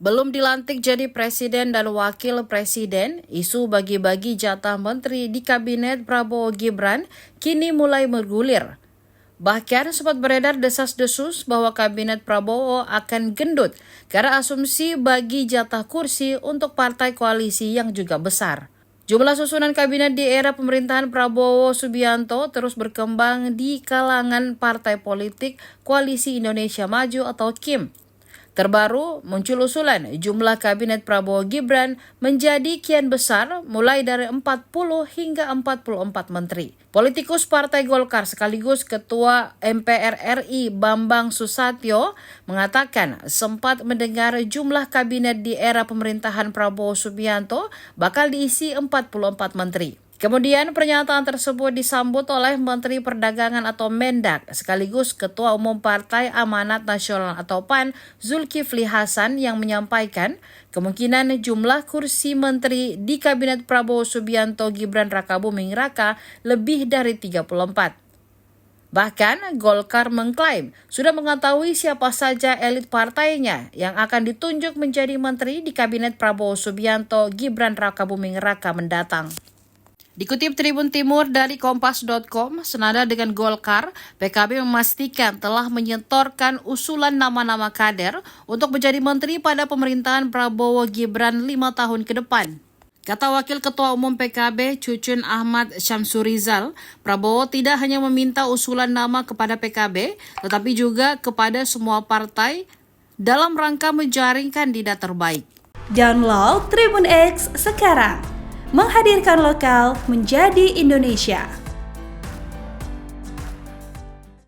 Belum dilantik jadi presiden dan wakil presiden, isu bagi-bagi jatah menteri di kabinet Prabowo Gibran kini mulai bergulir. Bahkan sempat beredar desas-desus bahwa kabinet Prabowo akan gendut karena asumsi bagi jatah kursi untuk partai koalisi yang juga besar. Jumlah susunan kabinet di era pemerintahan Prabowo Subianto terus berkembang di kalangan partai politik Koalisi Indonesia Maju atau KIM. Terbaru, muncul usulan jumlah kabinet Prabowo Gibran menjadi kian besar mulai dari 40 hingga 44 menteri. Politikus Partai Golkar sekaligus Ketua MPR RI Bambang Susatyo mengatakan sempat mendengar jumlah kabinet di era pemerintahan Prabowo Subianto bakal diisi 44 menteri. Kemudian pernyataan tersebut disambut oleh Menteri Perdagangan atau Mendak sekaligus Ketua Umum Partai Amanat Nasional atau PAN Zulkifli Hasan yang menyampaikan kemungkinan jumlah kursi menteri di Kabinet Prabowo Subianto Gibran Rakabuming Raka lebih dari 34. Bahkan Golkar mengklaim sudah mengetahui siapa saja elit partainya yang akan ditunjuk menjadi menteri di Kabinet Prabowo Subianto Gibran Rakabuming Raka mendatang. Dikutip Tribun Timur dari Kompas.com, senada dengan Golkar, PKB memastikan telah menyetorkan usulan nama-nama kader untuk menjadi menteri pada pemerintahan Prabowo Gibran 5 tahun ke depan. Kata Wakil Ketua Umum PKB Cucun Ahmad Syamsurizal, Prabowo tidak hanya meminta usulan nama kepada PKB, tetapi juga kepada semua partai dalam rangka menjaring kandidat terbaik. Download Tribun X sekarang. Menghadirkan lokal menjadi Indonesia.